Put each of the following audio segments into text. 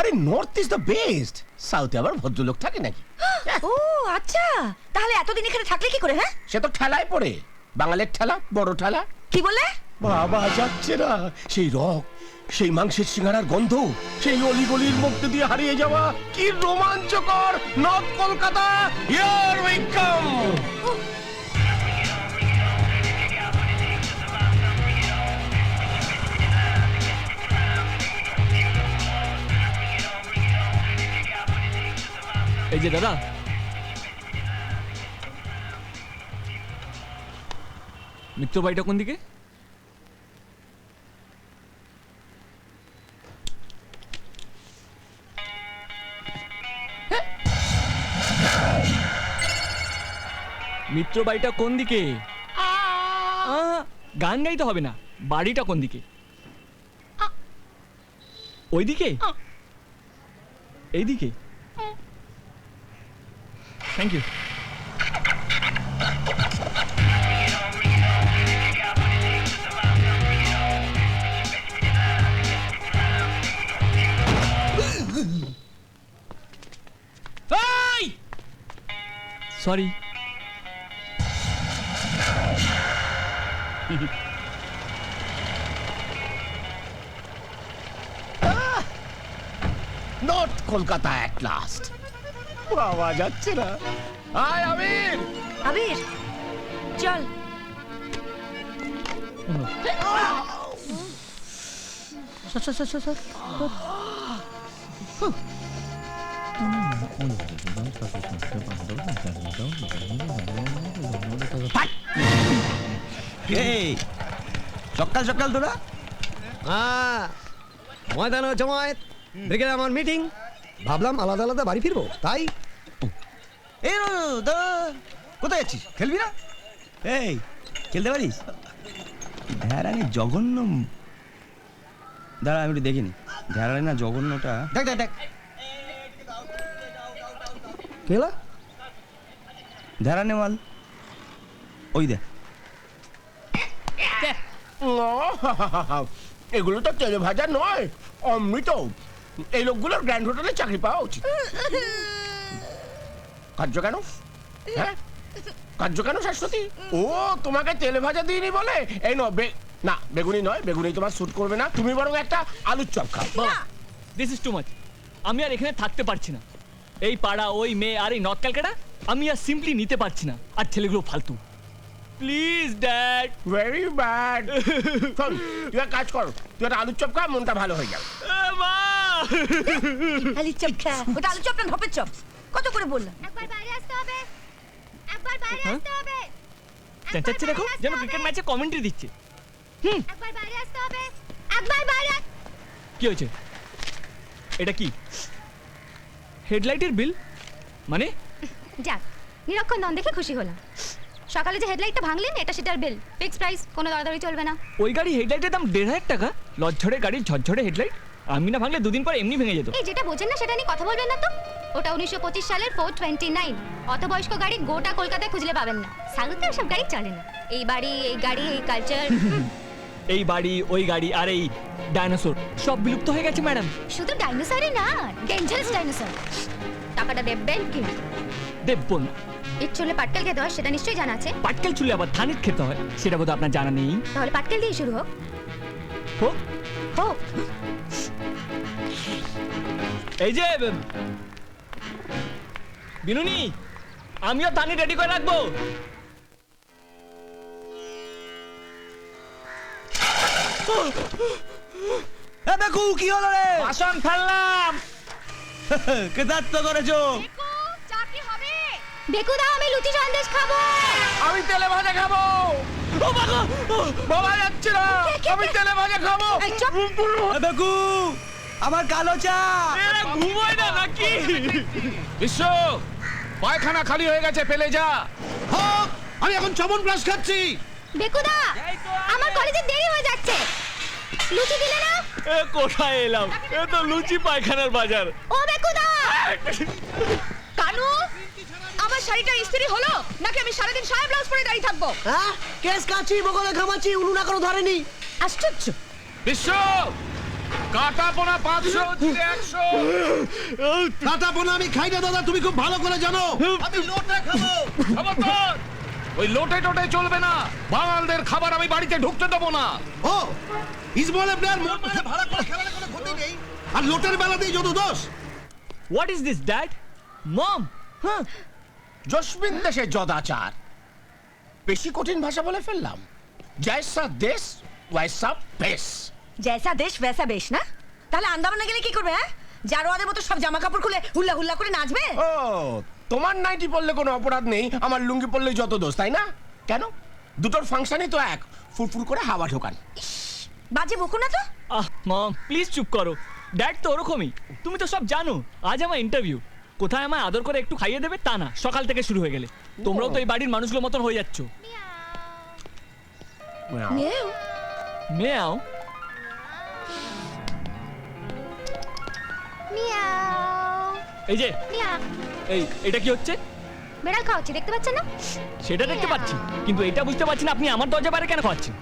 আরে north is the best, সাউথে আবার ভদ্রলোক থাকে নাকি? ও আচ্ছা, তাহলে এতদিন এখানে থাকলে কি করে? হ্যাঁ, সে তো ঠেলায় পড়ে, বাঙালির ঠেলা, বড় ঠেলা। কি বলে? বাবা যাচ্ছে না, সেই রক, সেই মাংসের সিঙ্গারার গন্ধ, সেই অলিগলির মধ্যে দিয়ে হারিয়ে যাওয়া, কি রোমাঞ্চকর! North Kolkata, here we come. এই যে দাদা, মিত্র বাড়িটা কোন দিকে? মিত্র বাড়িটা কোন দিকে? গান গাইতে হবে না, বাড়িটা কোন দিকে? ওই দিকে, এই দিকে। Thank you. Sorry. North Kolkata at last. বাবা যাচ্ছে না। আয় আমির। আবির চল। এই সকাল সকাল তোরা ময়দান জমায়েত দেখে আমার মিটিং, ভাবলাম আলাদা আলাদা বাড়ি ফিরবো, তাই এই কোথায় যাচ্ছিস? খেলবি না? এই খেলতে পারিস? ধ্যারানি জঘন্য, দাঁড়া আমি একটু দেখিনি। ধ্যারানি না জঘন্যটা, দেখ দেখ দেখ খেলা ধ্যারানি মাল, ওই দেখ। এগুলো তো তেলে ভাজা নয়, অমৃত। এই লোকগুলোর গ্র্যান্ড হোটেলে চাকরি পাওয়া উচিত। কার্য কেন? হ্যাঁ কার্য কেন শাশ্বতী? ও তোমাকে তেলে ভাজা দিইনি বলে? এই না বেগুনি নয়, বেগুনি তোমার স্যুট করবে না। তুমি বরং একটা আলুর চপ খাও। This is too much. আমি আর এখানে থাকতে পারছি না। এই পাড়া, ওই মেয়ে, আর এই নর্থ ক্যালকাটা আমি আর সিম্পলি নিতে পারছি না। আর ছেলেগুলো ফালতু। Please dad. Very bad. শোন, তুই এক কাজ কর, তুই একটা আলুর চপ খা, মনটা ভালো হয়ে যাবে। মা, আলুর চপ খা। ওটা আলুর চপ না ঢপের চপ? কত করে বললাম? একবার বাইরে আসতে হবে, একবার বাইরে আসতে হবে। চেঁচাচ্ছে দেখো, যেন ক্রিকেট ম্যাচে কমেন্ট্রি দিচ্ছে। একবার বাইরে আসতে হবে, একবার বাইরে। কি হয়েছে? এটা কি হেডলাইটের বিল? মানে যাক, নিরক্ষণ নন দেখে খুশি হলাম। সকালে যে হেডলাইটটা ভাঙলেন, এটা সেটার বিল, ফিক্স প্রাইস, কোনো দরদারি চলবে না। ওই গাড়ি হেডলাইটের দাম 1,500 টাকা? লজ্জড়ে গাড়ির ঝরঝরে হেডলাইট। আমি না ভাঙলে দুদিন পর এমনি ভেঙে যেত। এই যেটা বোঝেন না সেটা নিয়ে কথা বলবেন না তো। ওটা 1925 সালের 429। অত বয়স্ক গাড়ি গোটা কলকাতায় খুঁজলে পাবেন না। সাউথে সব গাড়ি চলে না। এই বাড়ি, এই গাড়ি, এই কালচার। এই বাড়ি, ওই গাড়ি, আর এই ডাইনোসর সব বিলুপ্ত হয়ে গেছে ম্যাডাম। শুধু ডাইনোসরই না, ডেঞ্জারাস ডাইনোসর। টাকাটা দেবেন কি? দেবো না। এর চুলে পাটকেল খেতে হয়, সেটা নিশ্চয়ই জানা আছে। পাটকেল চুলে আবার ধানের খেতে হয়, সেটা বোধহয় আপনার জানা নেই। তাহলে পাটকেল দিয়ে শুরু হোক। হোক। হোক। এই যে বিনুনি, আমিও ধানি রেডি করে রাখবো। দেখু কি হলো রে? বাসন ফেললাম। কেদার্থ করেছো? বেকুদা, আমি লুচি সন্দেশ খাবো। আমি তেলে ভাজা খাবো। ও বাবা, বাবা যাচ্ছে না, আমি তেলে ভাজা খাবো। দেখু আমার কালো চা। এরা ঘুমোয় না নাকি? বিশ্ব, পায়খানা খালি হয়ে গেছে, ফেলে যা। হোক, আমি এখন চমন ব্রাশ খাচ্ছি। বেকুদা, আমার কলেজে দেরি হয়ে যাচ্ছে। লুচি দিলে না? এ কোথায় এলাম? এ তো লুচি পায়খানার বাজার। ও বেকুদা! কানু, আমার শাড়িটা ইস্ত্রি হলো নাকি আমি সারাদিন সায়া ব্লাউজ পরে দাঁড়িয়ে থাকবো? হ্যাঁ, কেস কাচ্ছি, বগলে ঘামাচ্ছি, উনুন এখনো ধরেনি। আশ্চর্য। বিশ্ব, কাটা পোনা 500, জিরে 100। কাটা পোনা আমি খাই না দাদা, তুমি খুব ভালো করে জানো। আমি লোটা খাবো। খবরদার! ওই লোটে টোটে চলবে না। বাঙালদের খাবার আমি বাড়িতে ঢুকতে দেবো না। ও ইসমাইল প্লেয়ার মোট মাঠে ভাড়া করে খেলার কোনো ক্ষতি নেই, আর লোটের বেলাতেই যত দোষ। What is this dad? Mom, হ্যাঁ, জসমিন দেশে যদাচার। বেশি কঠিন ভাষা বলে ফেললাম। জয়সা দেশ ওয়াইসা বেশ। জয়সা দেশ वैसा বেশ না? তাহলে আন্দামানে গেলে কি করবে? হ্যাঁ, জারোয়াদের মতো সব জামা কাপড় খুলে হুল্লা হুল্লা করে নাচবে? ও, তোমার নাইটি পরলে কোনো অপরাধ নেই, আমার লুঙ্গি পরলেই যত দোষ, তাই না? কেন? দুটোর ফাংশনই তো এক, ফুরফুর করে হাওয়া ঢোকান। বাজে বকো না তো। আহ মম প্লিজ চুপ করো। ড্যাড তো ওরকমই, তুমি তো সব জানো। আজ আমার ইন্টারভিউ, কোথায় আমায় আদর করে একটু খাইয়ে দেবে তা না, সকাল থেকে শুরু হয়ে গেলে। তোমরাও তো এই বাড়ির মানুষগুলোর মতন হয়ে যাচ্ছ। মেও মেয়াও, মিয়াও এই যে, মিয়াও। এটা কি হচ্ছে? বেড়াল খাওয়াচ্ছি, দেখতে পাচ্ছেন না? সেটা দেখতে পাচ্ছি, কিন্তু এটা বুঝতে পারছি না আপনি আমার দরজা বাইরে কেন খাওয়াচ্ছেন।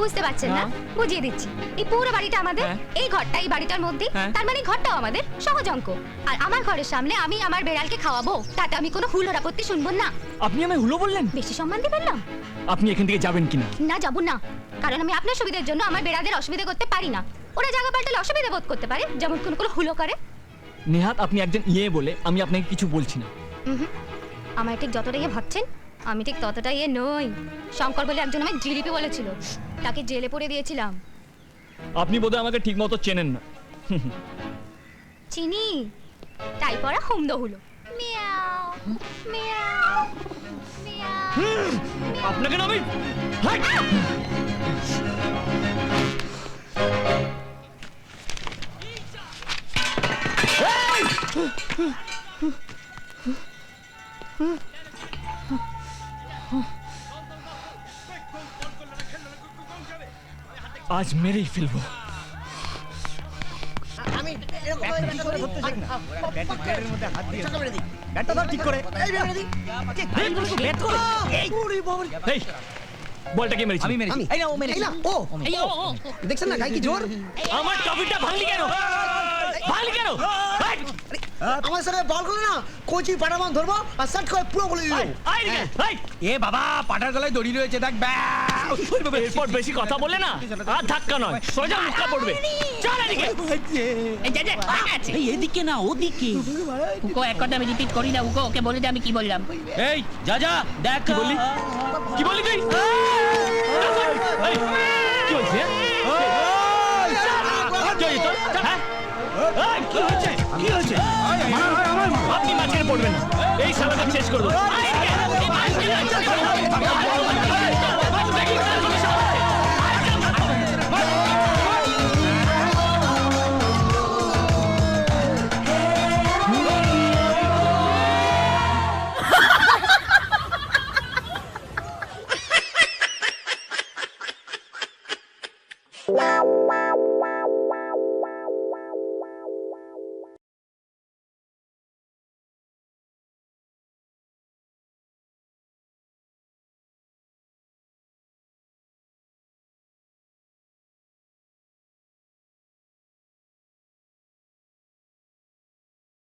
বুঝতে পারছেন না? না। বুঝিয়ে দিচ্ছি। এই পুরো বাড়িটা আমাদের, হ্যাঁ। এই ঘরটা এই বাড়িটার মধ্যে, হ্যাঁ। তার মানে ঘরটাও আমাদের, সহজ অঙ্ক। আর আমার ঘরের সামনে আমি আমার বেড়ালকে খাওয়াবো, তাতে আমি কোনো হুলোর আপত্তি শুনবো না। আপনি আমায় হুলো বললেন? বেশি সম্মান দিবেন না? আপনি এখান থেকে যাবেন কিনা? না, যাবো না, কারণ আমি আপনার সুবিধার জন্য আমার বেড়ালদের অসুবিধা করতে পারি না। ওরা জায়গা পাল্টালে অসুবিধা বোধ করতে পারে, যেমন কোনো কোনো হুলো করে। নেহাত আপনি একজন বলে আমি আপনাকে কিছু বলছি না। আমার ঠিক যতটা ভাবছেন, আমি ঠিক ততটা নই। শঙ্কর বলে একজন আমায় জিলিপি বলেছিল, তাকে জেলে পড়ে দিয়েছিলাম। আপনি বোধহয় আমাকে ঠিক মতো চেনেন না। চিনি, তাই পড়া হুমদো হলো। মিয়াও মিয়াও মিয়াও। আপনাকে না আমি হাই! आज मेरे ही फिल्म আমি এরকম করে ধরতে চাই না। ব্যাটের মধ্যে হাত দিয়ে ব্যাটটা ধর ঠিক করে। এই ব্যাট দি। ব্যাট করে। এই ওরে বাবা রে। এই বলটা কে মেরেছে? আমি এই না ও মেরেছে। এই না ও। দেখছেন না গাই কি জোর? আমার টপিটা ভাঙলি কেন? ভাঙলি কেন? এই! আমার সঙ্গে বল করলে না কোচি পাটামান ধরবো আর শট করে পুরো বলে দিল। আই রে, এই! এ বাবা পাটার গলায় দড়ি রয়েছে দেখ ব্যাস। এরপর বেশি কথা বলে না আর ধাক্কা নয়, সোজা মুখটা পড়বে। চল এদিকে। এই যে আছে এই এদিকে না ওদিকে উকো এক কথা আমি রিপিট করি না উকো ওকে বলে দে আমি কি বললাম এই যা যা দেখ কি বললি? কি বললি তুই? এই, কি হয়েছে? কি হয়েছে তোর? হ্যাঁ? এই, কি হয়েছে? কি হয়েছে? আপনি মাঝখানে পড়বেন না, এই শালাকে শেষ করে দেবো।